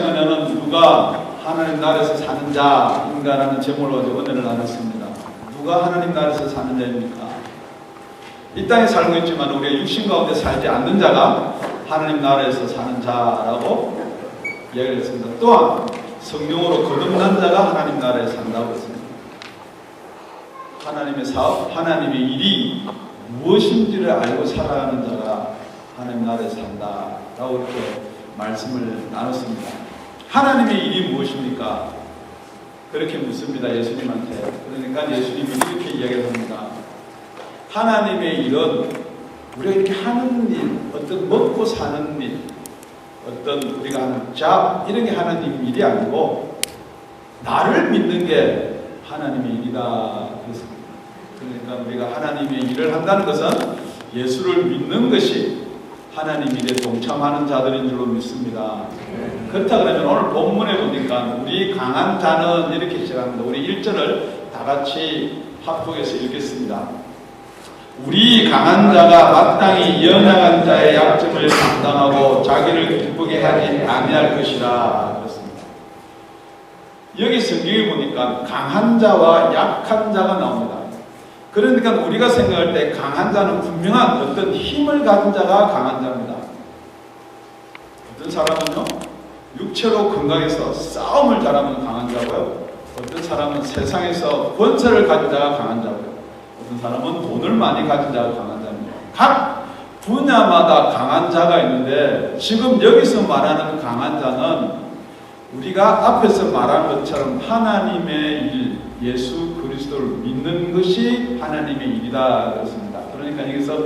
시간에는 누가 하나님 나라에서 사는 자인가라는 제목으로 은혜를 나눴습니다. 누가 하나님 나라에서 사는 자입니까? 이 땅에 살고 있지만 우리가 육신 가운데 살지 않는 자가 하나님 나라에서 사는 자라고 이야기를 했습니다. 또한 성령으로 거듭난 자가 하나님 나라에 산다고 했습니다. 하나님의 사업, 하나님의 일이 무엇인지를 알고 살아가는 자가 하나님 나라에 산다라고 이렇게 말씀을 나눴습니다. 하나님의 일이 무엇입니까? 그렇게 묻습니다. 예수님한테. 그러니까 예수님이 이렇게 이야기를 합니다. 하나님의 일은 우리가 이렇게 하는 일, 어떤 먹고 사는 일, 어떤 우리가 하는 잡 이런 게 하나님 일이 아니고 나를 믿는 게 하나님의 일이다 그랬습니다. 그러니까 우리가 하나님의 일을 한다는 것은 예수를 믿는 것이 하나님 일에 동참하는 자들인 줄로 믿습니다. 그렇다 그러면 오늘 본문에 보니까 우리 강한 자는 이렇게 시작합니다. 우리 1절을 다 같이 합독해서 읽겠습니다. 우리 강한 자가 마땅히 연약한 자의 약점을 감당하고 자기를 기쁘게 하지 아니할 것이라 그렇습니다. 여기 성경에 보니까 강한 자와 약한 자가 나옵니다. 그러니까 우리가 생각할 때 강한 자는 분명한 어떤 힘을 가진 자가 강한 자입니다. 어떤 사람은요, 육체로 건강해서 싸움을 잘하면 강한 자고요. 어떤 사람은 세상에서 권세를 가진 자가 강한 자고요. 어떤 사람은 돈을 많이 가진 자가 강한 자입니다. 각 분야마다 강한 자가 있는데 지금 여기서 말하는 강한 자는 우리가 앞에서 말한 것처럼 하나님의 일, 예수 그리스도를 믿는 것이 하나님의 일이다 그렇습니다. 그러니까 여기서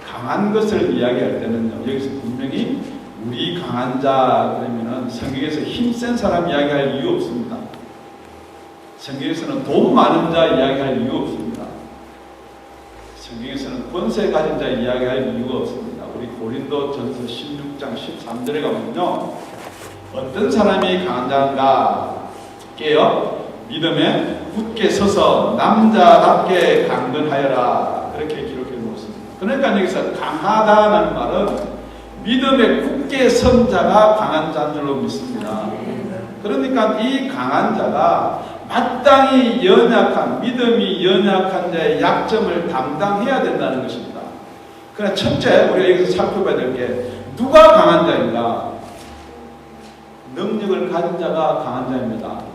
강한 것을 이야기할 때는요, 여기서 분명히 우리 강한 자 그러면은 성경에서 힘센 사람 이야기할 이유 없습니다. 성경에서는 돈 많은 자 이야기할 이유 없습니다. 성경에서는 권세 가진 자 이야기할 이유가 없습니다. 우리 고린도전서 16장 13절에 가면요, 어떤 사람이 강한 자인가? 깨어 믿음에 굳게 서서 남자답게 강건하여라. 그렇게 기록해 놓습니다. 그러니까 여기서 강하다는 말은 믿음에 굳게 선 자가 강한 자인 줄로 믿습니다. 그러니까 이 강한 자가 마땅히 연약한, 믿음이 연약한 자의 약점을 담당해야 된다는 것입니다. 그러나 첫째 우리가 여기서 살펴봐야 될 게 누가 강한 자인가? 능력을 가진 자가 강한 자입니다.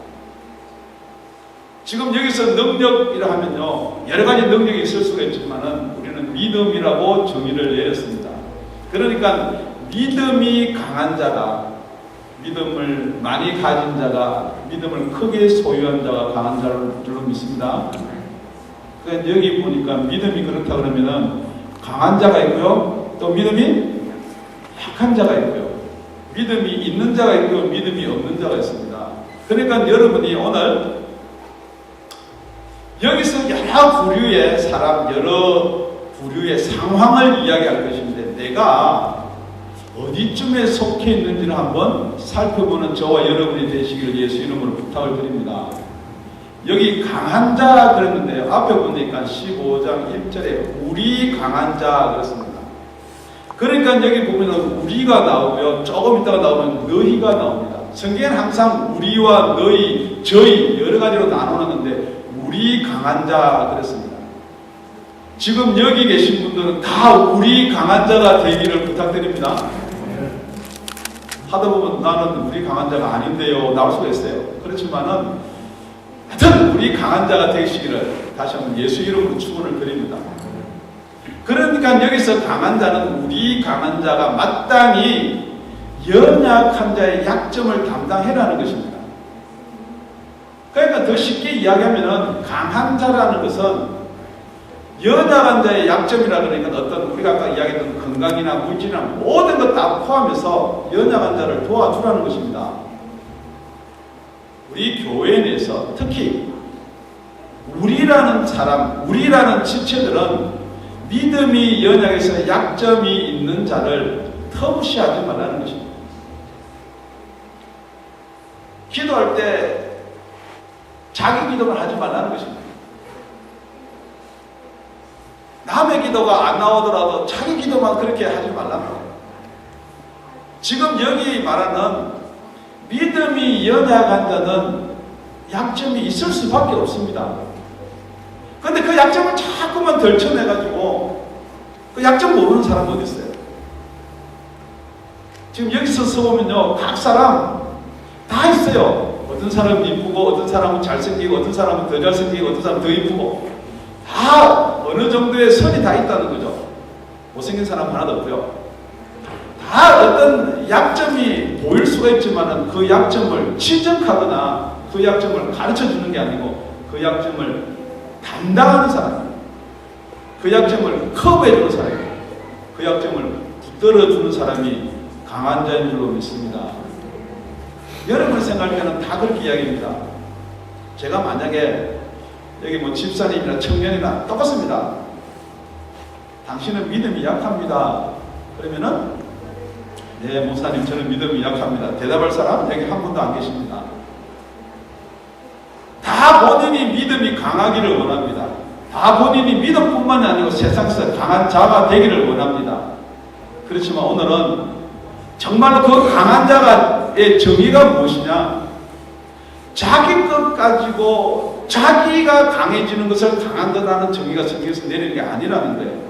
지금 여기서 능력이라 하면요, 여러 가지 능력이 있을 수가 있지만은 우리는 믿음이라고 정의를 내렸습니다. 그러니까 믿음이 강한 자가, 믿음을 많이 가진 자가, 믿음을 크게 소유한 자가 강한 자로 믿습니다. 그러니까 여기 보니까 믿음이 그렇다 그러면은 강한 자가 있고요, 또 믿음이 약한 자가 있고요, 믿음이 있는 자가 있고 믿음이 없는 자가 있습니다. 그러니까 여러분이 오늘 여기서 여러 부류의 사람, 여러 부류의 상황을 이야기할 것인데 내가 어디쯤에 속해 있는지를 한번 살펴보는 저와 여러분이 되시기를 예수 이름으로 부탁을 드립니다. 여기 강한 자 그랬는데요, 앞에 보니까 15장 1절에 우리 강한 자 그랬습니다. 그러니까 여기 보면 우리가 나오고요, 조금 있다가 나오면 너희가 나옵니다. 성경에는 항상 우리와 너희, 저희 여러 가지로 나누는데 우리 강한 자 그랬습니다. 지금 여기 계신 분들은 다 우리 강한 자가 되기를 부탁드립니다. 하다 보면 나는 우리 강한 자가 아닌데요 나올 수가 있어요. 그렇지만은 하여튼 우리 강한 자가 되시기를 다시 한번 예수 이름으로 축원을 드립니다. 그러니까 여기서 강한 자는 우리 강한 자가 마땅히 연약한 자의 약점을 담당해라는 것입니다. 그러니까 더 쉽게 이야기하면 강한 자라는 것은 연약한 자의 약점이라 그러니까 어떤 우리가 아까 이야기했던 건강이나 물질이나 모든 것 다 포함해서 연약한 자를 도와주라는 것입니다. 우리 교회 내에서 특히 우리라는 사람, 우리라는 지체들은 믿음이 연약해서 약점이 있는 자를 터무시하지 말라는 것입니다. 기도할 때 자기 기도를 하지 말라는 것입니다. 남의 기도가 안 나오더라도 자기 기도만 그렇게 하지 말라는 거예요. 지금 여기 말하는 믿음이 연약한 자는 약점이 있을 수밖에 없습니다. 그런데 그 약점을 자꾸만 덜쳐내가지고 그 약점 모르는 사람 어디 있어요? 지금 여기서 서보면요, 각 사람 다 있어요. 어떤 사람은 이쁘고, 어떤 사람은 잘생기고, 어떤 사람은 더 잘생기고, 어떤 사람은 더 이쁘고, 다 어느 정도의 선이 다 있다는 거죠. 못생긴 사람 하나도 없고요. 다 어떤 약점이 보일 수가 있지만 그 약점을 지적하거나 그 약점을 가르쳐 주는 게 아니고 그 약점을 담당하는 사람, 그 약점을 커버해 주는 사람, 그 약점을 붙들어 주는 사람이 강한 자인 줄로 믿습니다. 여러분의 생각할 때는 다 그렇게 이야기합니다. 제가 만약에 여기 뭐 집사님이나 청년이나 똑같습니다. 당신은 믿음이 약합니다. 그러면은 네, 목사님, 저는 믿음이 약합니다. 대답할 사람 여기 한 분도 안 계십니다. 다 본인이 믿음이 강하기를 원합니다. 다 본인이 믿음뿐만 아니고 세상에서 강한 자가 되기를 원합니다. 그렇지만 오늘은 정말로 그 강한 자의 정의가 무엇이냐? 자기 것 가지고 자기가 강해지는 것을 강한다는 정의가 성경에서 내리는 게 아니라는 거예요.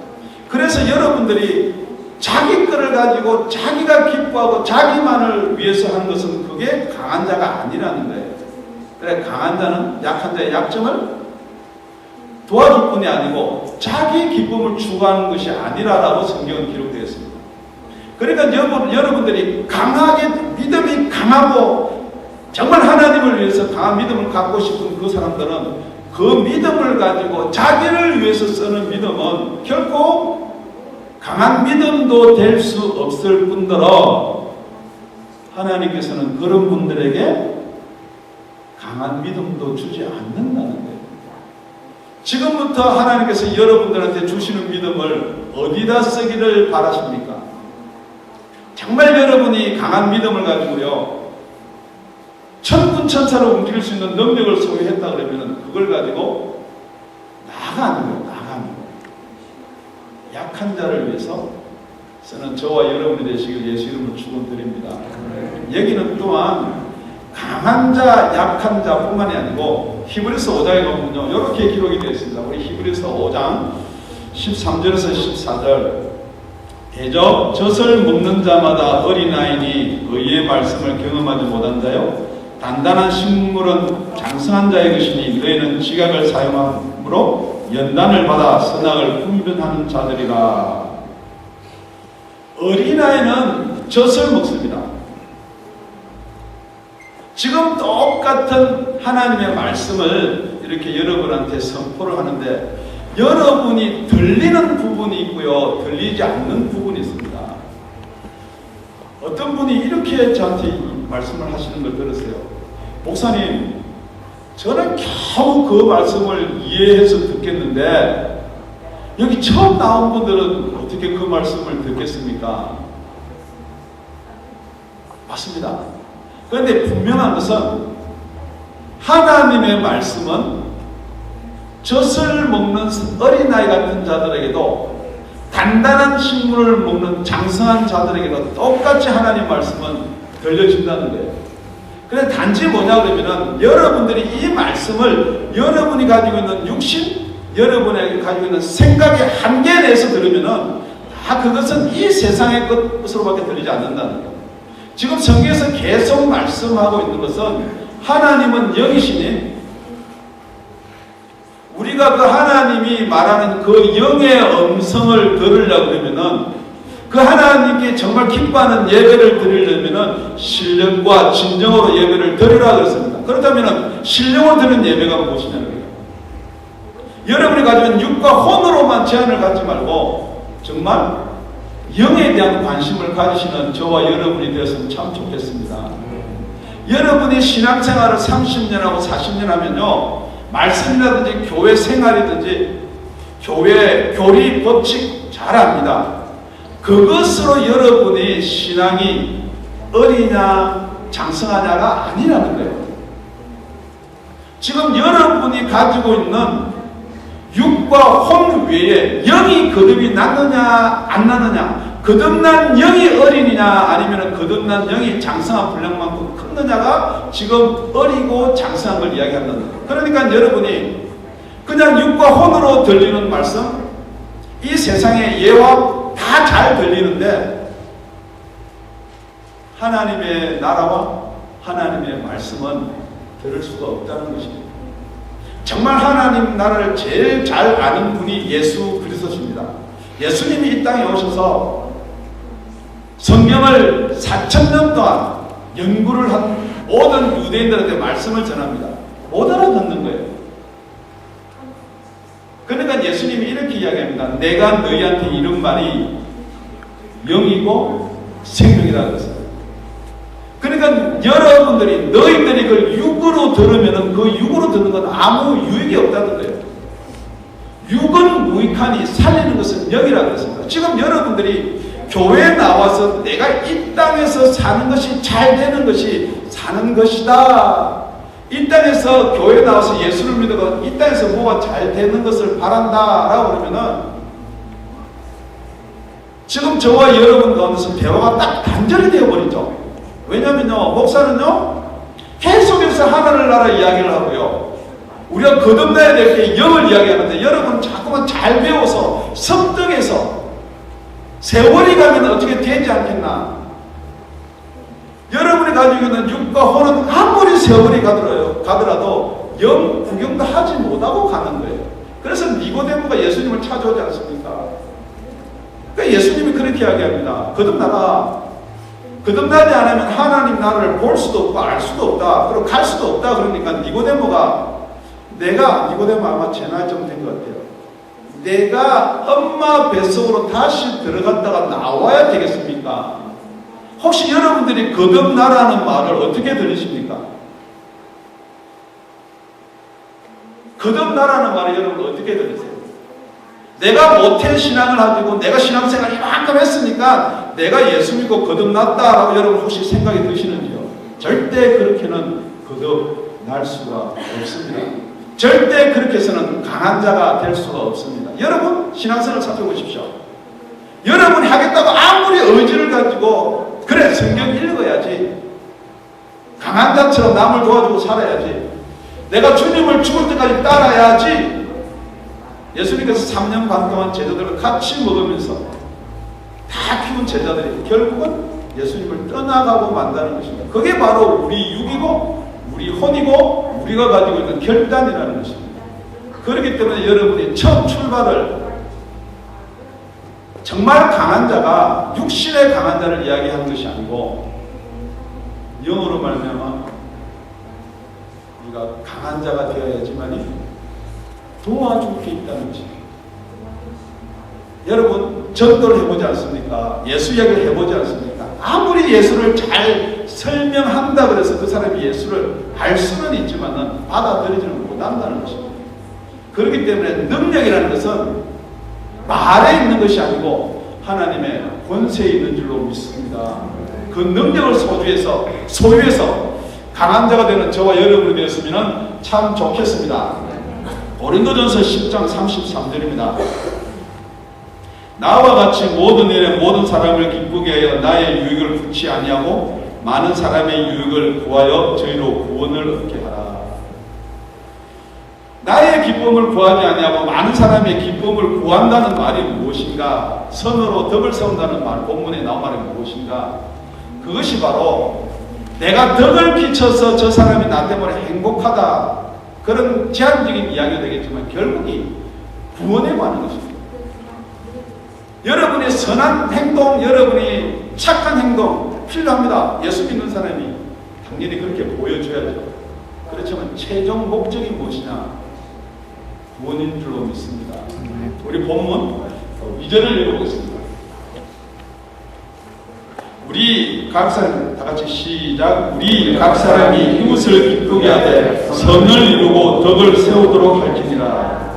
그래서 여러분들이 자기 것을 가지고 자기가 기뻐하고 자기만을 위해서 하는 것은 그게 강한 자가 아니라는 거예요. 그래, 강한 자는 약한 자의 약점을 도와줄 뿐이 아니고 자기 기쁨을 추구하는 것이 아니라라고 성경은 기록되어 있습니다. 그러니까 여러분들이 강하게 믿음이 강하고 정말 하나님을 위해서 강한 믿음을 갖고 싶은 그 사람들은 그 믿음을 가지고 자기를 위해서 쓰는 믿음은 결코 강한 믿음도 될 수 없을 뿐더러 하나님께서는 그런 분들에게 강한 믿음도 주지 않는다는 거예요. 지금부터 하나님께서 여러분들한테 주시는 믿음을 어디다 쓰기를 바라십니까? 정말 여러분이 강한 믿음을 가지고요, 천군천사로 움직일 수 있는 능력을 소유했다 그러면 그걸 가지고 나가는 거예요. 나가는 거예요. 약한 자를 위해서 저는 저와 여러분이 되시길 예수 이름으로 축원드립니다. 여기는 또한 강한 자, 약한 자뿐만이 아니고 히브리서 5장에 보면요, 이렇게 기록이 되어 있습니다. 우리 히브리서 5장 13절에서 14절. 대저 젖을 먹는 자마다 어린아이니 의의 말씀을 경험하지 못한 자요, 단단한 식물은 장성한 자의 것이니 너희는 지각을 사용함으로 연단을 받아 선악을 분별하는 자들이라. 어린아이는 젖을 먹습니다. 지금 똑같은 하나님의 말씀을 이렇게 여러분한테 선포를 하는데 여러분이 들리는 부분이 있고요, 들리지 않는 부분이 있습니다. 어떤 분이 이렇게 저한테 이 말씀을 하시는 걸 들었어요. 목사님, 저는 겨우 그 말씀을 이해해서 듣겠는데 여기 처음 나온 분들은 어떻게 그 말씀을 듣겠습니까? 맞습니다. 그런데 분명한 것은 하나님의 말씀은 젖을 먹는 어린아이 같은 자들에게도 단단한 식물을 먹는 장성한 자들에게도 똑같이 하나님 말씀은 들려진다는 거예요. 그래서 단지 뭐냐 그러면은 여러분들이 이 말씀을 여러분이 가지고 있는 육신, 여러분이 가지고 있는 생각의 한계 내에서 들으면은 다 그것은 이 세상의 것으로밖에 들리지 않는다는 거예요. 지금 성경에서 계속 말씀하고 있는 것은 하나님은 영이시니 우리가 그 하나님이 말하는 그 영의 음성을 들으려고 그러면은 그 하나님께 정말 기뻐하는 예배를 드리려면은 신령과 진정으로 예배를 드리라 그랬습니다. 그렇다면은 신령으로 드리는 예배가 무엇이냐는 거예요. 여러분이 가지고 있는 육과 혼으로만 제한을 갖지 말고 정말 영에 대한 관심을 가지시는 저와 여러분이 되었으면 참 좋겠습니다. 여러분이 신앙생활을 30년하고 40년 하면요, 말씀이라든지 교회 생활이든지 교회 교리 법칙 잘 압니다. 그것으로 여러분이 신앙이 어리냐 장성하냐가 아니라는 거예요. 지금 여러분이 가지고 있는 육과 혼 외에 영이 거듭이 났느냐 안 났느냐, 거듭난 영이 어린이냐 아니면 거듭난 영이 장성한 분량 많고 끊느냐가 지금 어리고 장성한 걸 이야기하는. 그러니까 여러분이 그냥 육과 혼으로 들리는 말씀, 이 세상의 예와 다 잘 들리는데 하나님의 나라와 하나님의 말씀은 들을 수가 없다는 것입니다. 정말 하나님 나라를 제일 잘 아는 분이 예수 그리스도십니다. 예수님이 이 땅에 오셔서 성경을 4,000년 동안 연구를 한 모든 유대인들한테 말씀을 전합니다. 못 알아듣는 거예요. 그러니까 예수님이 이렇게 이야기합니다. 내가 너희한테 이런 말이 영이고 생명이라고 그랬어요. 그러니까 여러분들이 너희들이 그걸 육으로 들으면 그 육으로 듣는 건 아무 유익이 없다는 거예요. 육은 무익하니 살리는 것은 영이라고 그랬습니다. 지금 여러분들이 교회에 나와서 내가 이 땅에서 사는 것이 잘 되는 것이 사는 것이다. 이 땅에서 교회에 나와서 예수를 믿고 이 땅에서 뭐가 잘 되는 것을 바란다 라고 그러면은 지금 저와 여러분 가운데서 대화가 딱 단절이 되어버리죠. 왜냐면요, 목사는요 계속해서 하나님 나라 이야기를 하고요, 우리가 거듭나야 될 게 영을 이야기하는데 여러분 자꾸만 잘 배워서 습득해서 세월이 가면 어떻게 되지 않겠나. 여러분이 가지고 있는 육과 혼은 아무리 세월이 가더라도 영 구경도 하지 못하고 가는 거예요. 그래서 니고데모가 예수님을 찾아오지 않습니까? 그러니까 예수님이 그렇게 이야기합니다. 거듭나라. 거듭나지 않으면 하나님 나라를 볼 수도 없고 알 수도 없다. 그리고 갈 수도 없다. 그러니까 니고데모 아마 제 나이쯤 된 것 같아요. 내가 엄마 뱃속으로 다시 들어갔다가 나와야 되겠습니까? 혹시 여러분들이 거듭나라는 말을 어떻게 들으십니까? 거듭나라는 말을 여러분 어떻게 들으세요? 내가 모태 신앙을 가지고 내가 신앙생활 이만큼 했으니까 내가 예수 믿고 거듭났다라고 여러분 혹시 생각이 드시는지요? 절대 그렇게는 거듭날 수가 없습니다. 절대 그렇게 해서는 강한 자가 될 수가 없습니다. 여러분 신앙생활 살펴보십시오. 여러분이 하겠다고 아무리 의지를 가지고 그래 성경 읽어야지, 강한 자처럼 남을 도와주고 살아야지, 내가 주님을 죽을 때까지 따라야지, 예수님께서 3년 반 동안 제자들을 같이 먹으면서 다 키운 제자들이 결국은 예수님을 떠나가고 만다는 것입니다. 그게 바로 우리 육이고 우리 혼이고 우리가 가지고 있는 결단이라는 것입니다. 그렇기 때문에 여러분이 첫 출발을 정말 강한 자가 육신의 강한 자를 이야기하는 것이 아니고 영으로 말미암아 우리가 강한 자가 되어야지만이 도와줄 게 있다는 것입니다. 여러분 전도를 해보지 않습니까? 예수 이야기를 해보지 않습니까? 아무리 예수를 잘 설명한다 그래서 그 사람이 예수를 알 수는 있지만은 받아들이지는 못한다는 것입니다. 그렇기 때문에 능력이라는 것은 말에 있는 것이 아니고 하나님의 권세에 있는 줄로 믿습니다. 그 능력을 소유해서 강한 자가 되는 저와 여러분이 되었으면 참 좋겠습니다. 고린도전서 10장 33절입니다. 나와 같이 모든 일에 모든 사람을 기쁘게 하여 나의 유익을 구치 아니하고 많은 사람의 유익을 구하여 저희로 구원을 얻게 하라. 나의 기쁨을 구하지 아니하고 많은 사람의 기쁨을 구한다는 말이 무엇인가? 선으로 덕을 세운다는 말, 본문에 나온 말이 무엇인가? 그것이 바로 내가 덕을 끼쳐서 저 사람이 나 때문에 행복하다, 그런 제한적인 이야기가 되겠지만 결국이 구원에 관한 것입니다. 여러분의 선한 행동, 여러분이 착한 행동 필요합니다. 예수 믿는 사람이 당연히 그렇게 보여줘야죠. 그렇지만 최종 목적이 무엇이냐? 구원인 줄로 믿습니다. 우리 본문 2절을 읽어보겠습니다. 우리 각 사람, 다 같이 시작. 우리 각 사람이 이웃을 기쁘게 하되 선을 이루고 덕을 세우도록 할지니라.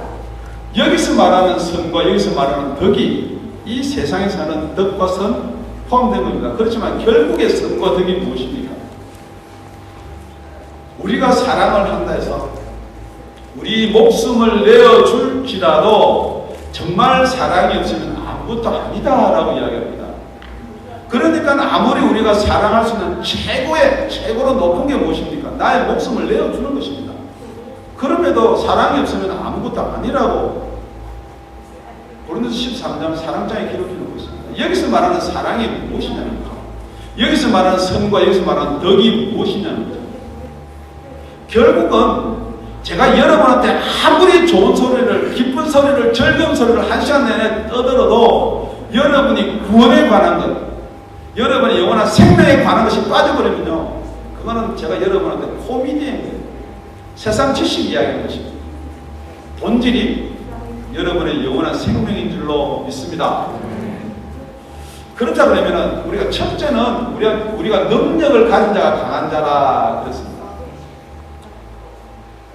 여기서 말하는 선과 여기서 말하는 덕이 이 세상에 사는 덕과 선 포함된 겁니다. 그렇지만 결국의 선과 덕이 무엇입니까? 우리가 사랑을 한다 해서 우리 목숨을 내어줄지라도 정말 사랑이 없으면 아무것도 아니다 라고 이야기합니다. 그러니까 아무리 우리가 사랑할 수 있는 최고로 높은 게 무엇입니까? 나의 목숨을 내어주는 것입니다. 그럼에도 사랑이 없으면 아무것도 아니라고 고린도서 13장 사랑장에 기록해 놓고 있습니다. 여기서 말하는 사랑이 무엇이냐는 거죠. 여기서 말하는 선과 여기서 말하는 덕이 무엇이냐는 거죠. 결국은 제가 여러분한테 아무리 좋은 소리를, 기쁜 소리를, 즐거운 소리를 한 시간 내내 떠들어도 여러분이 구원에 관한 것, 여러분의 영원한 생명에 관한 것이 빠져버리면요, 그거는 제가 여러분한테 코미디인 거예요. 세상 지식 이야기인 것입니다. 본질이 여러분의 영원한 생명인 줄로 믿습니다. 그렇다 그러면 우리가 첫째는 우리가 능력을 가진 자가 강한 자라 그랬습니다.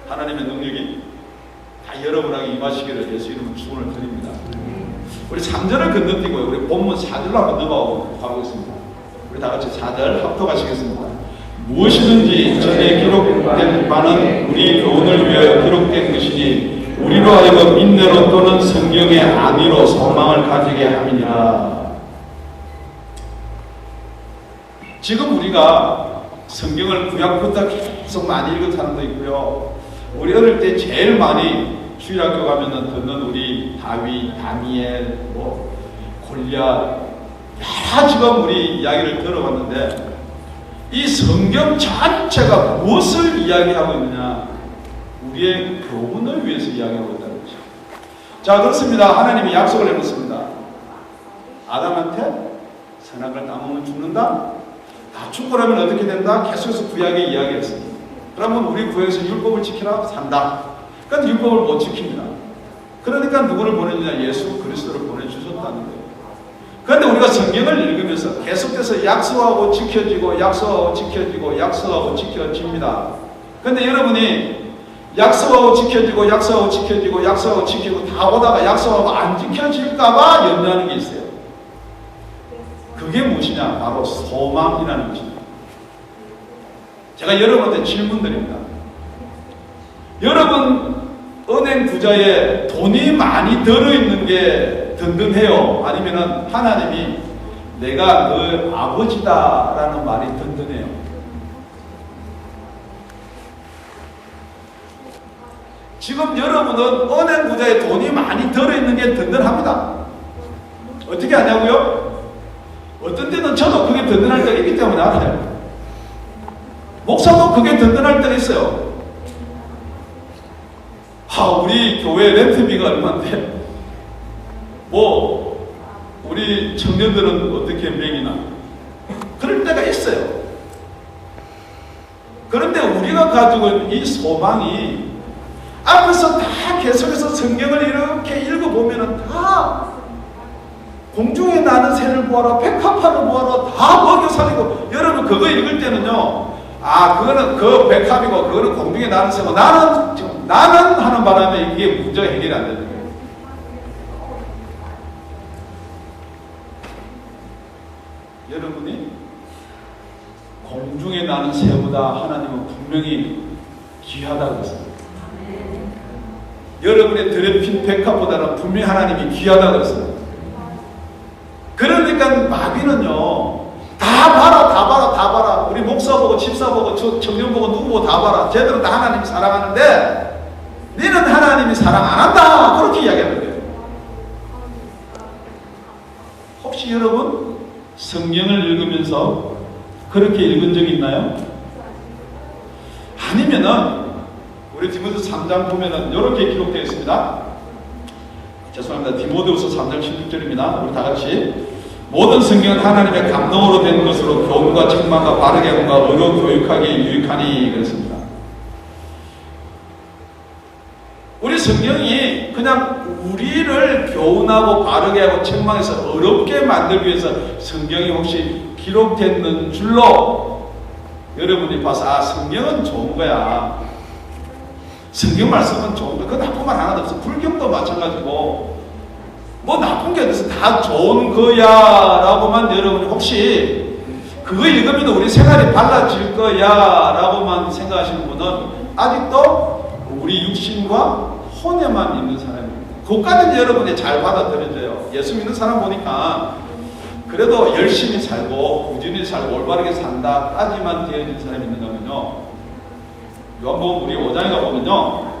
하나님의 능력이 다 여러분에게 임하시기를 예수 이름으로 축원을 드립니다. 우리 3절을 건너뛰고요, 우리 본문 4절로 한번 넘어가고 가보겠습니다. 우리 다 같이 4절 합독하시겠습니다. 무엇이든지 전에 기록된 바는 우리 교훈을 위하여 기록된 것이니 우리로 하여금 인내로 또는 성경의 안위로 소망을 가지게 함이니라. 지금 우리가 성경을 구약부터 계속 많이 읽은 사람도 있고요, 우리 어릴 때 제일 많이 주일학교 가면은 듣는 우리 다윗, 다니엘, 골리앗, 여러 지금 우리 이야기를 들어봤는데 이 성경 자체가 무엇을 이야기하고 있느냐? 우리의 교훈을 위해서 이야기하고 있다는 거죠. 자, 그렇습니다. 하나님이 약속을 해놓습니다. 아담한테 선악을 따먹으면 죽는다? 다 죽고라면 어떻게 된다? 계속해서 구약에 이야기했습니다. 그러면 우리 구약에서 율법을 지키라? 산다. 그러니까 율법을 못 지킵니다. 그러니까 누구를 보내느냐? 예수 그리스도를 보내주셨다는 거예요. 그런데 우리가 성경을 읽으면서 계속해서 약속하고 지켜지고 약속하고 지켜지고 약속하고 지켜집니다. 그런데 여러분이 약속하고 지켜지고 약속하고 지켜지고 약속하고 지키고 다 오다가 약속하고 안 지켜질까봐 염려하는 게 있어요. 그게 무엇이냐? 바로 소망이라는 것입니다. 제가 여러분한테 질문 드립니다. 여러분 은행 부자에 돈이 많이 들어있는 게 든든해요? 아니면은 하나님이 내가 너 아버지다라는 말이 든든해요? 지금 여러분은 은행 부자에 돈이 많이 들어있는 게 든든합니다. 어떻게 하냐고요? 어떤 때는 저도 그게 든든할 때가 있기 때문에 알아요. 목사도 그게 든든할 때가 있어요. 우리 교회 렌트비가 얼마인데 우리 청년들은 어떻게 매기나 그럴 때가 있어요. 그런데 우리가 가지고 있는 이 소망이 앞에서 다 계속해서 성경을 이렇게 읽어보면은 다 공중에 나는 새를 보아라, 백합화를 보아라, 다 먹여 살리고, 여러분 그거 읽을 때는요, 그거는 그 백합이고 그거는 공중에 나는 새고 나는 하는 바람에 이게 문제가 해결이 안 되는 거예요. 여러분이 공중에 나는 새보다 하나님은 분명히 귀하다고 했습니다. 여러분의 들에 핀 백합보다는 분명히 하나님이 귀하다고 했습니다. 그러니까 마귀는요, 다 봐라. 우리 목사 보고, 집사 보고, 청년 보고, 누구 보고 다 봐라. 쟤들은 다 하나님 사랑하는데, 너는 하나님이 사랑 안 한다. 그렇게 이야기하는 거예요. 혹시 여러분, 성경을 읽으면서 그렇게 읽은 적이 있나요? 아니면은, 우리 디모데후서 3장 보면은, 이렇게 기록되어 있습니다. 죄송합니다. 디모데후서 3장 16절입니다. 우리 다 같이. 모든 성경은 하나님의 감동으로 된 것으로 교훈과 책망과 바르게 함과 의로 교육하기에 유익하니 그랬습니다. 우리 성경이 그냥 우리를 교훈하고 바르게 하고 책망해서 어렵게 만들기 위해서 성경이 혹시 기록됐는 줄로 여러분이 봐서 성경은 좋은 거야. 성경 말씀은 좋은 거야. 그 나쁜 말 하나도 없어. 불경도 마찬가지고 나쁜 게 어디서 다 좋은 거야 라고만 여러분이 혹시 그거 읽으면 우리 생활이 달라질 거야 라고만 생각하시는 분은 아직도 우리 육신과 혼에만 있는 사람입니다. 그것까지는 여러분이 잘 받아들여져요. 예수 믿는 사람 보니까 그래도 열심히 살고 꾸준히 살고 올바르게 산다까지만 되어진 사람이 있는가 하면요, 요한복음 우리 5장에 가보면요,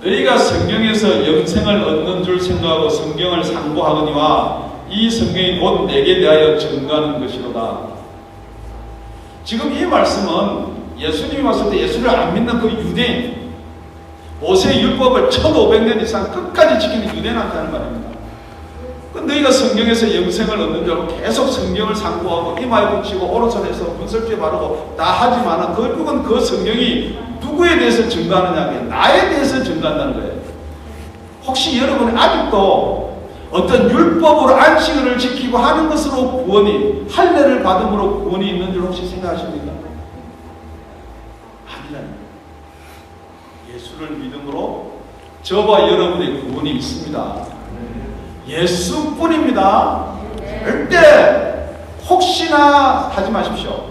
너희가 성경에서 영생을 얻는 줄 생각하고 성경을 상고하거니와 이 성경이 곧 내게 대하여 증거하는 것이로다. 지금 이 말씀은 예수님이 왔을 때 예수를 안 믿는 그 유대인, 모세의 율법을 1500년 이상 끝까지 지키는 유대인한테 하는 말입니다. 너희가 성경에서 영생을 얻는 줄 알고 계속 성경을 상고하고 이마에 붙이고 오른손에서 문설주에 바르고 다 하지만 결국은 그 성경이 누구에 대해서 증거하느냐, 나에 대해서 증거한다는 거예요. 혹시 여러분이 아직도 어떤 율법으로 안식일을 지키고 하는 것으로 구원이, 할례를 받음으로 구원이 있는 줄 혹시 생각하십니까? 아니라는 거예요. 예수를 믿음으로 저와 여러분의 구원이 있습니다. 예수뿐입니다. 절대 혹시나 하지 마십시오.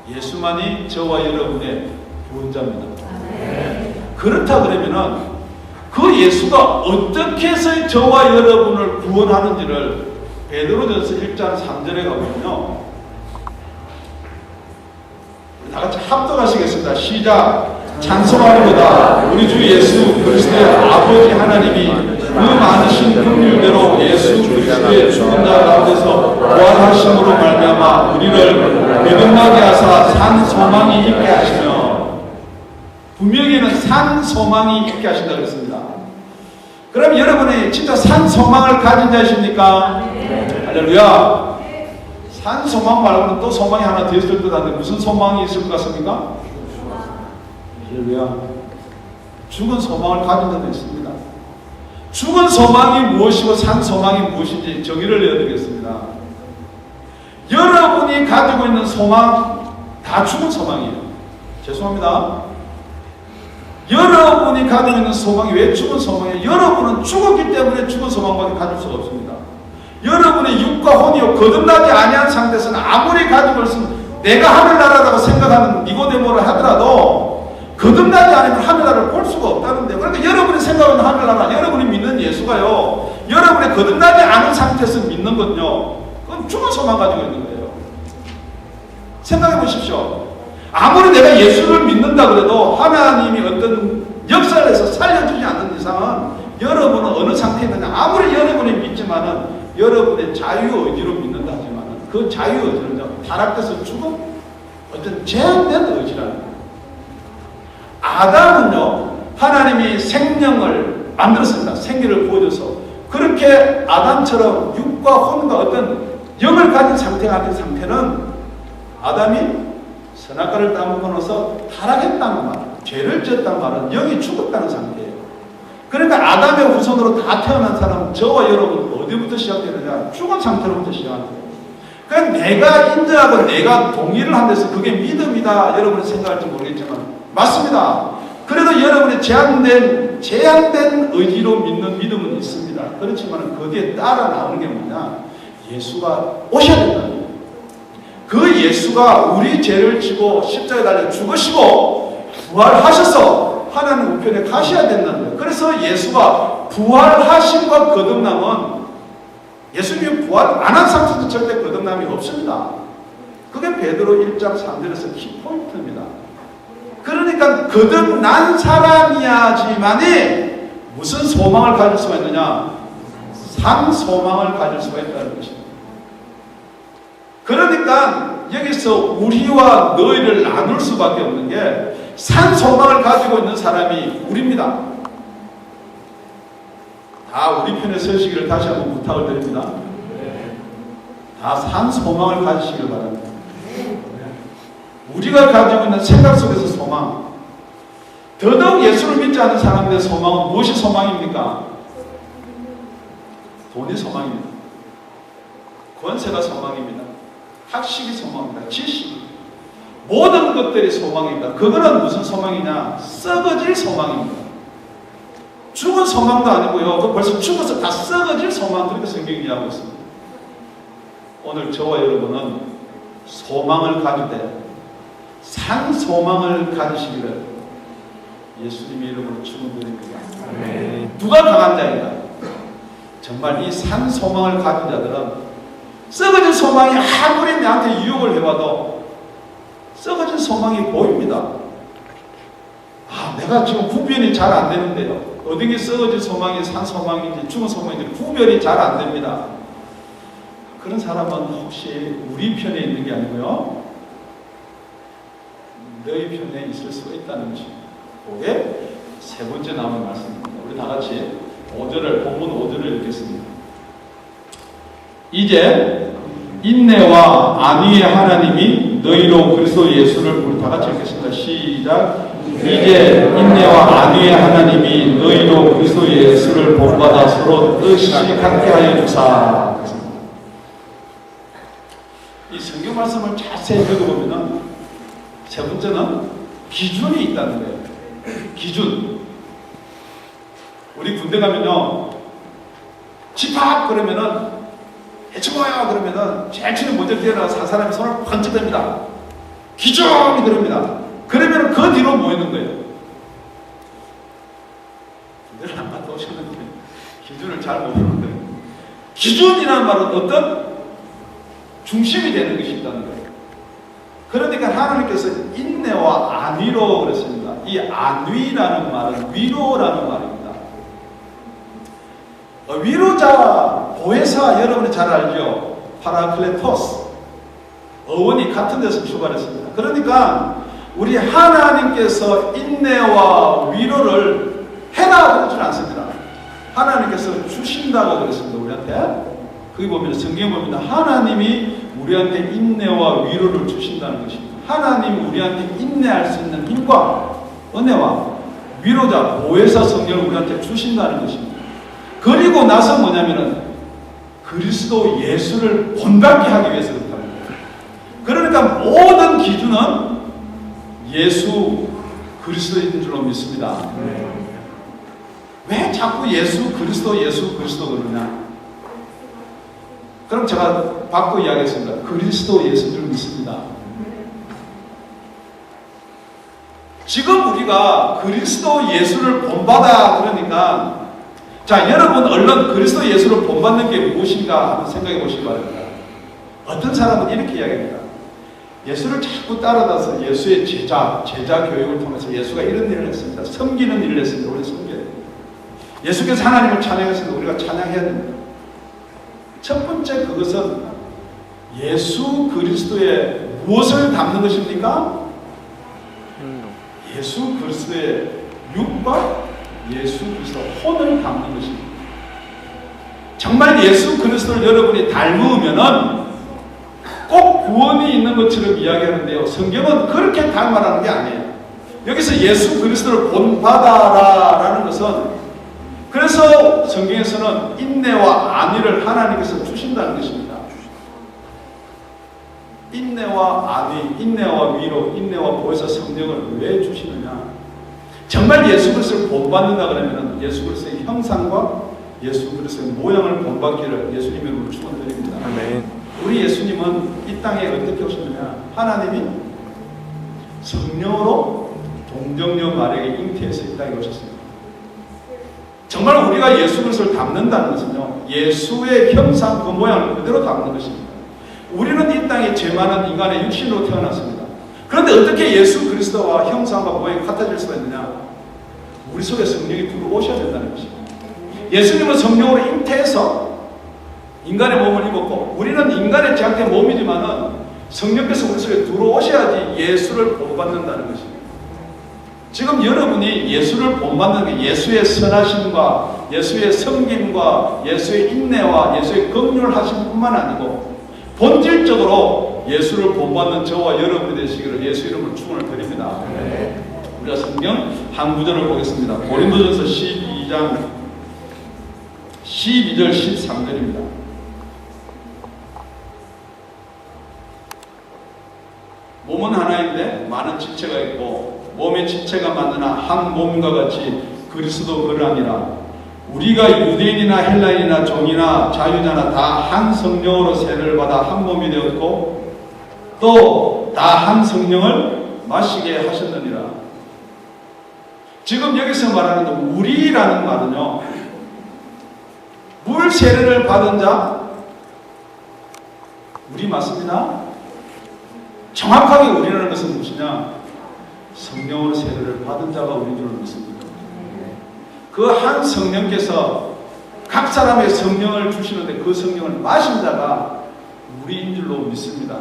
예수만이 저와 여러분의 구원자입니다. 그렇다 그러면은 그 예수가 어떻게 해서 저와 여러분을 구원하는지를 베드로전서 1장 3절에 가보면요, 다 같이 합독하시겠습니다. 시작. 찬송하노다. 우리 주 예수 그리스도의 아버지 하나님이 그 많으신 긍휼대로 예수 그리스도의 죽은 자 가운데서 부활하심으로 말미암아 우리를 믿음나게 하사 산 소망이 있게 하시며, 분명히는 산 소망이 있게 하신다 그랬습니다. 그럼 여러분이 진짜 산 소망을 가진 자이십니까? 네. 할렐루야. 산 소망 말고는 또 소망이 하나 더 있을 것 같은데 무슨 소망이 있을 것 같습니까? 할렐루야. 죽은 소망을 가진 자도 있습니다. 죽은 소망이 무엇이고 산 소망이 무엇인지 정의를 내어드리겠습니다. 여러분이 가지고 있는 소망 다 죽은 소망이에요. 죄송합니다. 여러분이 가지고 있는 소망이 왜 죽은 소망이에요? 여러분은 죽었기 때문에 죽은 소망밖에 가질 수가 없습니다. 여러분의 육과 혼이요 거듭나지 아니한 상태에서는 아무리 가지고 있으면 내가 하늘나라라고 생각하는 니고데모를 하더라도 거듭나지 않으면 하늘나라를 볼 수가 없다는데, 그러니까 여러분이 생각하는 하늘나라, 여러분이 믿는 예수가요, 여러분이 거듭나지 않은 상태에서 믿는 건요, 그건 죽은 소망 가지고 있는 거예요. 생각해 보십시오. 아무리 내가 예수를 믿는다 그래도 하나님이 어떤 역사를 해서 살려주지 않는 이상은 여러분은 어느 상태에 있느냐, 아무리 여러분이 믿지만은 여러분의 자유의지로 믿는다 하지만은 그 자유의지는 타락돼서 죽은 어떤 제한된 의지라는 거예요. 아담은요, 하나님이 생명을 만들었습니다. 생기를 부어줘서. 그렇게 아담처럼 육과 혼과 어떤 영을 가진 상태가 아닌 상태는 아담이 선악과를 따먹고 나서 타락했다는 말, 죄를 지었다는 말은 영이 죽었다는 상태예요. 그러니까 아담의 후손으로 다 태어난 사람은 저와 여러분 어디부터 시작되느냐? 죽은 상태로부터 시작하는 거예요. 그러니까 내가 인정하고 내가 동의를 한 데서 그게 믿음이다 여러분이 생각할지 모르겠지만 맞습니다. 그래도 여러분의 제한된 의지로 믿는 믿음은 있습니다. 그렇지만 거기에 따라 나오는 게 뭐냐? 예수가 오셔야 된다는 거예요. 그 예수가 우리 죄를 지고 십자가에 달려 죽으시고 부활하셔서 하나님 우편에 가셔야 된다는 거예요. 그래서 예수가 부활하심과 거듭남은 예수님이 부활 안 한 상태에서 절대 거듭남이 없습니다. 그게 베드로 1장 3절에서 키포인트입니다. 그러니까 거듭난 사람이야지만이 무슨 소망을 가질 수가 있느냐? 산 소망을 가질 수가 있다는 것입니다. 그러니까 여기서 우리와 너희를 나눌 수밖에 없는 게 산 소망을 가지고 있는 사람이 우리입니다. 다 우리 편에 서시기를 다시 한번 부탁을 드립니다. 다 산 소망을 가지시길 바랍니다. 우리가 가지고 있는 생각 속에서 소망, 더더욱 예수를 믿지 않는 사람들의 소망은 무엇이 소망입니까? 돈이 소망입니다. 권세가 소망입니다. 학식이 소망입니다. 지식이, 모든 것들이 소망입니다. 그거는 무슨 소망이냐? 썩어질 소망입니다. 죽은 소망도 아니고요, 그 벌써 죽어서 다 썩어질 소망, 그렇게 성경이 이야기하고 있습니다. 오늘 저와 여러분은 소망을 가지되 산 소망을 가지시기를 예수님의 이름으로 축원드립니다. 누가 강한 자인가? 정말 이 산 소망을 가진 자들은 썩어진 소망이 아무리 내한테 유혹을 해와도 썩어진 소망이 보입니다. 아, 내가 지금 구별이 잘 안 되는데요. 어디 게 썩어진 소망이 산 소망인지 죽은 소망인지 구별이 잘 안 됩니다. 그런 사람은 혹시 우리 편에 있는 게 아니고요, 너희 편에 있을 수가 있다는 것입니다. 그게 세 번째 나오는 말씀입니다. 우리 다 같이 본문 5절을 읽겠습니다. 이제 인내와 안위의 하나님이 너희로 그리스도 예수를, 우리 다 같이 읽겠습니다. 시작. 이제 인내와 안위의 하나님이 너희로 그리스도 예수를 본받아 서로 뜻이 같게 하여 주사. 이 성경 말씀을 자세히 읽어보면 세 번째는 기준이 있다는 거예요. 기준. 우리 군대 가면요, 집합 그러면은 해치고요 그러면은 제일 처음에 먼저 뛰어나서 한 사람이 손을 번쩍 듭니다. 기준이 들립니다. 그러면 그 뒤로 모이는 거예요. 군대를 안 갔다 오셨는데 기준을 잘 모르는 거예요. 기준이라는 말은 어떤 중심이 되는 것이 있다는 거예요. 그러니까 하나님께서 인내와 안위로 그랬습니다. 이 안위라는 말은 위로라는 말입니다. 위로자, 보혜사 여러분이 잘 알죠? 파라클레토스. 어원이 같은 데서 출발했습니다. 그러니까 우리 하나님께서 인내와 위로를 해라 그러지는 않습니다. 하나님께서 주신다고 그랬습니다. 우리한테. 거기 보면 성경 보면 하나님이 우리한테 인내와 위로를 주신다는 것입니다. 하나님이 우리한테 인내할 수 있는 힘과 은혜와 위로자, 보혜사 성령을 우리한테 주신다는 것입니다. 그리고 나서 뭐냐면은 그리스도 예수를 본받게 하기 위해서 그렇다는 거예요. 그러니까 모든 기준은 예수 그리스도인 줄로 믿습니다. 왜 자꾸 예수 그리스도 그러냐? 그럼 제가 바꿔 이야기했습니다. 그리스도 예수인 줄 믿습니다. 지금 우리가 그리스도 예수를 본받아 그러니까, 자, 여러분 얼른 그리스도 예수를 본받는 게 무엇인가 한번 생각해 보시기 바랍니다. 어떤 사람은 이렇게 이야기합니다. 예수를 자꾸 따라다서 예수의 제자 교육을 통해서 예수가 이런 일을 했습니다. 섬기는 일을 했습니다. 우리 섬겨야 됩니다. 예수께서 하나님을 찬양했습니다. 우리가 찬양해야 됩니다. 첫 번째 그것은 예수 그리스도의 무엇을 담는 것입니까? 예수 그리스도의 육과 예수 그리스도 혼을 담는 것입니다. 정말 예수 그리스도를 여러분이 닮으면은 꼭 구원이 있는 것처럼 이야기하는데요. 성경은 그렇게 닮아라는 게 아니에요. 여기서 예수 그리스도를 본받아라라는 것은, 그래서 성경에서는 인내와 안위를 하나님께서 주신다는 것입니다. 인내와 안위, 인내와 위로, 인내와 보혜사 성령을 왜 주시느냐? 정말 예수 그리스도를 본받는다 그러면 예수 그리스도의 형상과 예수 그리스도의 모양을 본받기를 예수님의 이름으로 축원드립니다. 아멘. 우리 예수님은 이 땅에 어떻게 오셨느냐? 하나님이 성령으로 동정녀 마리아에게 잉태해서 이 땅에 오셨습니다. 정말 우리가 예수 그리스도를 닮는다는 것은요, 예수의 형상 그 모양을 그대로 닮는 것입니다. 우리는 이 땅에 죄 많은 인간의 육신으로 태어났습니다. 그런데 어떻게 예수 그리스도와 형상과 모양이 같아질 수가 있느냐? 우리 속에 성령이 들어오셔야 된다는 것입니다. 예수님은 성령으로 잉태해서 인간의 몸을 입었고, 우리는 인간의 제약된 몸이지만은 성령께서 우리 속에 들어오셔야지 예수를 본받는다는 것입니다. 지금 여러분이 예수를 본받는 게 예수의 선하심과 예수의 섬김과 예수의 인내와 예수의 긍휼하심 뿐만 아니고 본질적으로 예수를 본받는 저와 여러분이 되시기를 예수 이름으로 축원을 드립니다. 우리가 성경 한 구절을 보겠습니다. 고린도전서 12장 12절 13절입니다. 몸은 하나인데 많은 지체가 있고 몸의 지체가 만드나 한 몸과 같이 그리스도 그러하니라. 우리가 유대인이나 헬라인이나 종이나 자유자나 다 한 성령으로 세례를 받아 한 몸이 되었고 또 다 한 성령을 마시게 하셨느니라. 지금 여기서 말하는 우리라는 말은요, 물 세례를 받은 자? 우리 맞습니다. 정확하게 우리라는 것은 무엇이냐? 성령으로 세례를 받은 자가 우리인 줄 믿습니다. 그 한 성령께서 각 사람의 성령을 주시는데 그 성령을 마신 자가 우리인 줄로 믿습니다.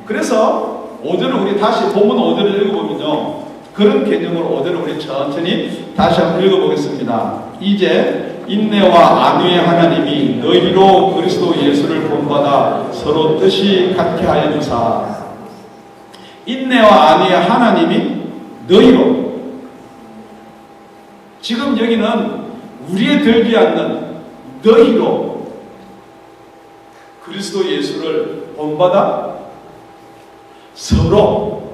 그래서 5절을 우리 다시 본문 5절을 읽어보면요, 그런 개념으로 5절을 우리 천천히 다시 한번 읽어보겠습니다. 이제 인내와 안위의 하나님이 너희로 그리스도 예수를 본받아 서로 뜻이 같게 하여 주사. 인내와 안위의 하나님이 너희로, 지금 여기는 우리에 들지 않는 너희로 그리스도 예수를 본받아 서로,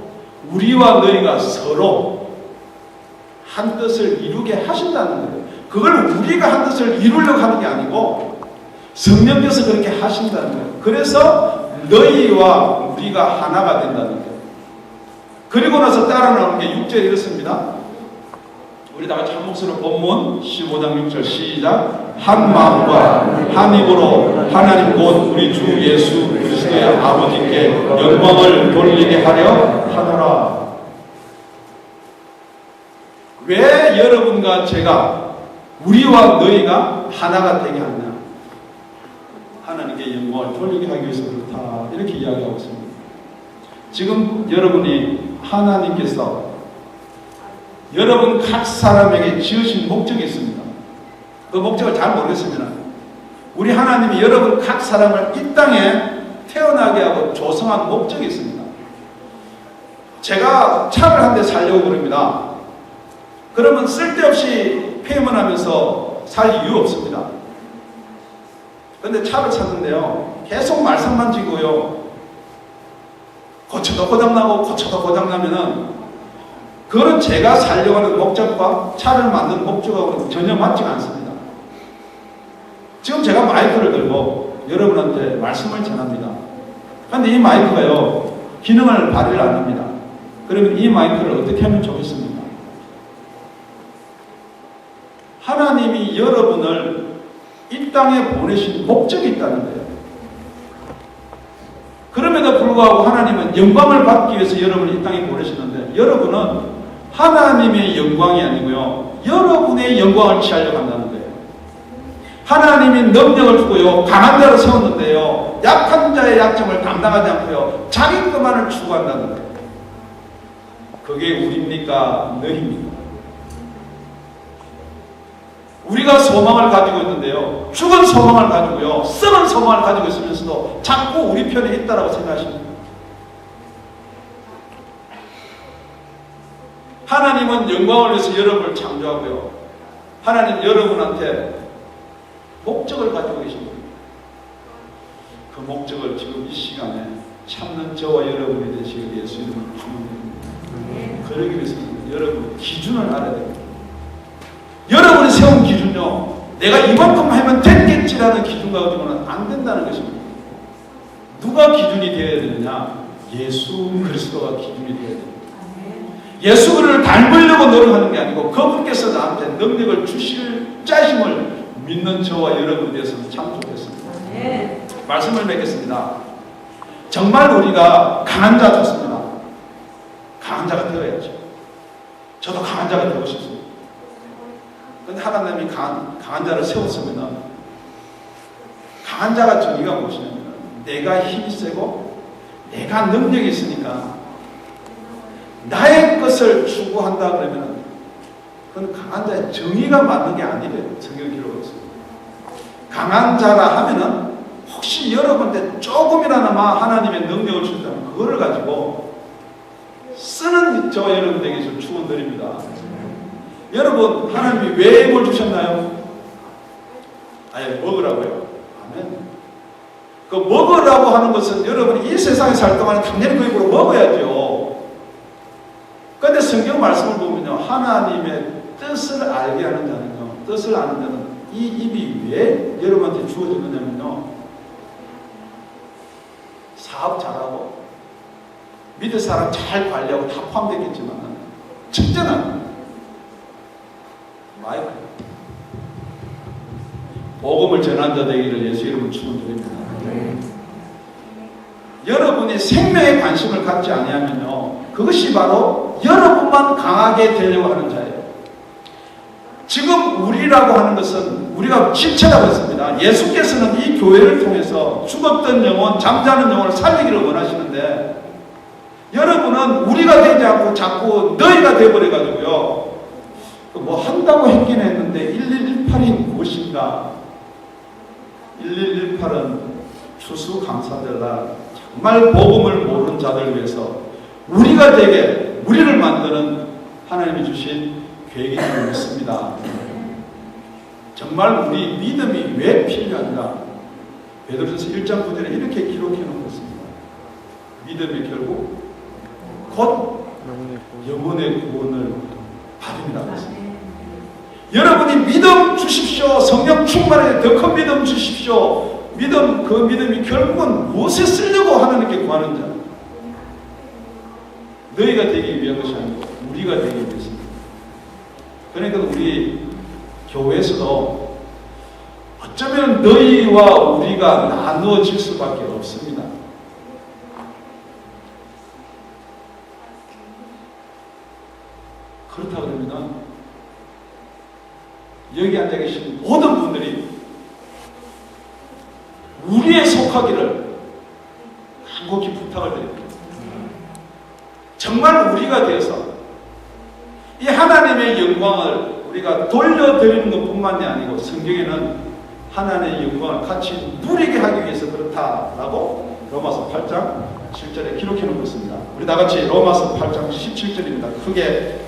우리와 너희가 서로 한 뜻을 이루게 하신다는 거예요. 그걸 우리가 한 뜻을 이루려고 하는 게 아니고 성령께서 그렇게 하신다는 거예요. 그래서 너희와 우리가 하나가 된다는 거예요. 그리고 나서 따라 나오는 게 6절에 이렇습니다. 우리 다 같이 한 목소리로 본문 15장 6절 시작. 한 마음과 한 입으로 하나님 곧 우리 주 예수 그리스도의 아버지께 영광을 돌리게 하려 하노라. 왜 여러분과 제가, 우리와 너희가 하나가 되게 하냐? 하나님께 영광을 돌리게 하기 위해서 그렇다, 이렇게 이야기하고 있습니다. 지금 여러분이 하나님께서 여러분 각 사람에게 지으신 목적이 있습니다. 그 목적을 잘 모르겠습니다. 우리 하나님이 여러분 각 사람을 이 땅에 태어나게 하고 조성한 목적이 있습니다. 제가 차를 한 대 살려고 그럽니다. 그러면 쓸데없이 폐문하면서 살 이유 없습니다. 그런데 차를 샀는데요, 계속 말썽만 지고요, 고쳐도 고장나고 고쳐도 고장나면은 그거는 제가 살려고 하는 목적과 차를 만든 목적하고는 전혀 맞지가 않습니다. 지금 제가 마이크를 들고 여러분한테 말씀을 전합니다. 그런데 이 마이크가요, 기능을 발휘를 안 합니다. 그러면 이 마이크를 어떻게 하면 좋겠습니까? 하나님이 여러분을 이 땅에 보내신 목적이 있다는 거예요. 그럼에도 불구하고 하나님은 영광을 받기 위해서 여러분을 이 땅에 보내시는데, 여러분은 하나님의 영광이 아니고요, 여러분의 영광을 취하려고 한다는 거예요. 하나님이 능력을 주고요, 강한 자로 세웠는데요, 약한 자의 약점을 감당하지 않고요, 자기 것만을 추구한다는 거예요. 그게 우리입니까? 너희입니까? 우리가 소망을 가지고 있는데요, 죽은 소망을 가지고요, 썩은 소망을 가지고 있으면서도 자꾸 우리 편에 있다라고 생각하십니다. 하나님은 영광을 위해서 여러분을 창조하고요, 하나님 여러분한테 목적을 가지고 계십니다. 그 목적을 지금 이 시간에 참는 저와 여러분이 되시기 위해서 이름을 축원드립니다. 그러기 위해서 여러분 기준을 알아야 됩니다. 여러분이 세운 기준요, 내가 이만큼 하면 됐겠지라는 기준 가지고는 안 된다는 것입니다. 누가 기준이 되어야 되느냐? 예수 그리스도가 기준이 되어야 됩니다. 예수 그리스도를 닮으려고 노력하는 게 아니고 그분께서 나한테 능력을 주실 자심을 믿는 저와 여러분에 대해서는 참 좋겠습니다. 말씀을 맺겠습니다. 정말 우리가 강한 자 좋습니다. 강한 자가 되어야죠. 저도 강한 자가 되고 싶습니다. 그런데 하나님이 강한 자를 세웠으면, 강한 자가 정의가 무엇이냐면, 내가 힘이 세고 내가 능력이 있으니까 나의 것을 추구한다 그러면 그건 강한 자의 정의가 맞는 게 아니래요. 성경 기록에 있습니다. 강한 자라 하면은 혹시 여러분한테 조금이라나마 하나님의 능력을 주신다면 그거를 가지고 쓰는 저와 여러분에게 축원드립니다. 여러분, 하나님이 왜 뭘 주셨나요? 아예 먹으라고요. 아멘. 그 먹으라고 하는 것은 여러분이 이 세상에 살 동안 당연히 그 입으로 먹어야죠. 그런데 성경 말씀을 보면요, 하나님의 뜻을 알게 하는 자는요, 뜻을 아는 자는 이 입이 왜 여러분한테 주어졌느냐면요, 사업 잘하고 밑에 사람 잘 관리하고 다 포함되겠지만 첫째는 마이크, 복음을 전한 자 되기를 예수 이름으로 축원드립니다. 여러분이 생명에 관심을 갖지 아니하면요, 그것이 바로 여러분만 강하게 되려고 하는 자예요. 지금 우리라고 하는 것은 우리가 실체라고 했습니다. 예수께서는 이 교회를 통해서 죽었던 영혼, 잠자는 영혼을 살리기를 원하시는데, 여러분은 우리가 되지 않고 자꾸 너희가 되어버려가지고요, 뭐 한다고 했긴 했는데 1118이 무엇인가? 1118은 추수감사절날 정말 복음을 모르는 자들을 위해서 우리가 되게, 우리를 만드는 하나님이 주신 계획임을 믿습니다. 정말 우리 믿음이 왜 필요한가? 베드로전서 1장 9절에 이렇게 기록해 놓고 있습니다. 믿음이 결국 곧 영혼의 구원을 받음이라고 했습니다. 여러분이 믿음 주십시오. 성령 충만하게 더 큰 믿음 주십시오. 믿음, 그 믿음이 결국은 무엇에 쓰려고 하나님께 구하는 자? 너희가 되기 위한 것이 아니고 우리가 되기 위해서입니다. 그러니까 우리 교회에서도 어쩌면 너희와 우리가 나누어질 수밖에 없습니다. 그렇다 그러면 여기 앉아 계신 모든 분들이 우리에 속하기를 간곡히 부탁을 드립니다. 정말 우리가 되어서 이 하나님의 영광을 우리가 돌려드리는 것뿐만이 아니고, 성경에는 하나님의 영광을 같이 누리게 하기 위해서 그렇다라고 로마서 8장 7절에 기록해 놓고 있습니다. 우리 다 같이 로마서 8장 17절입니다. 크게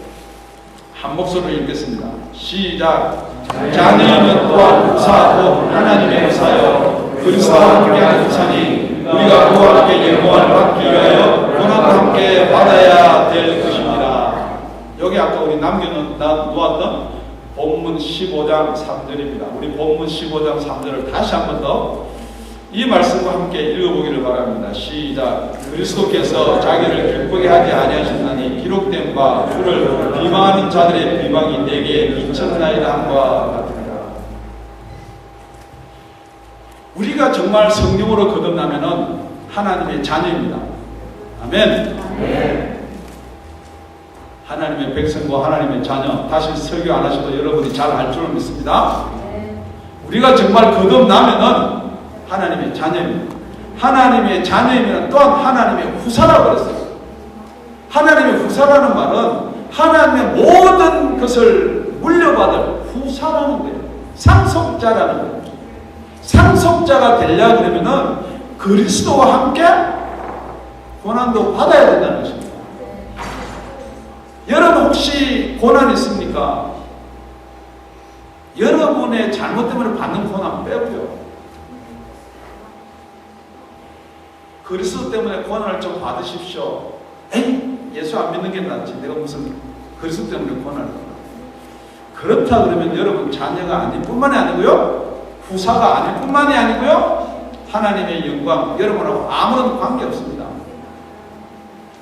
한 목소리로 읽겠습니다. 시작. 자녀는 또한 후사고 하나님의 후사요 그리스도와 함께하는 후사니 우리가 그와 함께 영광을 받기 위하여 고난도 함께 받아야 될 것입니다. 여기 아까 우리 놓았던 본문 15장 3절입니다. 우리 본문 15장 3절을 다시 한 번 더 이 말씀과 함께 읽어보기를 바랍니다. 시작. 그리스도께서 자기를 기쁘게 하지 아니하셨나니 기록된 바 그를 비방하는 자들의 비방이 내게 미쳤나이다 함과 같으니라. 우리가 정말 성령으로 거듭나면은 하나님의 자녀입니다. 아멘. 하나님의 백성과 하나님의 자녀, 다시 설교 안 하셔도 여러분이 잘 알 줄을 믿습니다. 우리가 정말 거듭나면은 하나님의 자녀입니다. 하나님의 자녀이면 또한 하나님의 후사라고 그랬어요. 하나님의 후사라는 말은 하나님의 모든 것을 물려받을 후사라는 거예요. 상속자라는 거예요. 상속자가 되려고 그러면은 그리스도와 함께 고난도 받아야 된다는 것입니다. 여러분 혹시 고난 있습니까? 여러분의 잘못 때문에 받는 고난 빼고요. 그리스도 때문에 고난을 좀 받으십시오. 에이, 예수 안 믿는 게 낫지. 내가 무슨 그리스도 때문에 고난을 받아. 그렇다 그러면 여러분 자녀가 아닐 뿐만이 아니고요. 후사가 아닐 뿐만이 아니고요. 하나님의 영광, 여러분하고 아무런 관계 없습니다.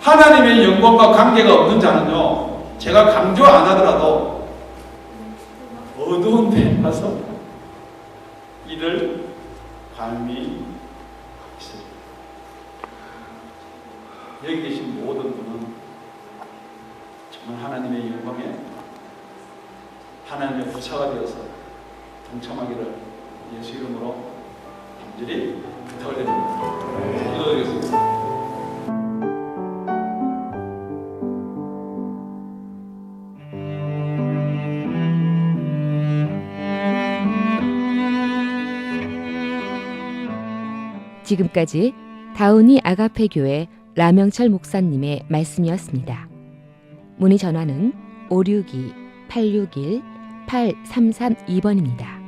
하나님의 영광과 관계가 없는 자는요, 제가 강조 안 하더라도 어두운 데 가서 이를 감히 있습니다. 여기 계신 모든 분은 정말 하나님의 영광에 하나님의 후사가 되어서 동참하기를 예수 이름으로 간절히 부탁을 드립니다. 기도드리겠습니다. 지금까지 다운이 아가페 교회 라명철 목사님의 말씀이었습니다. 문의 전화는 562-861-8332번입니다.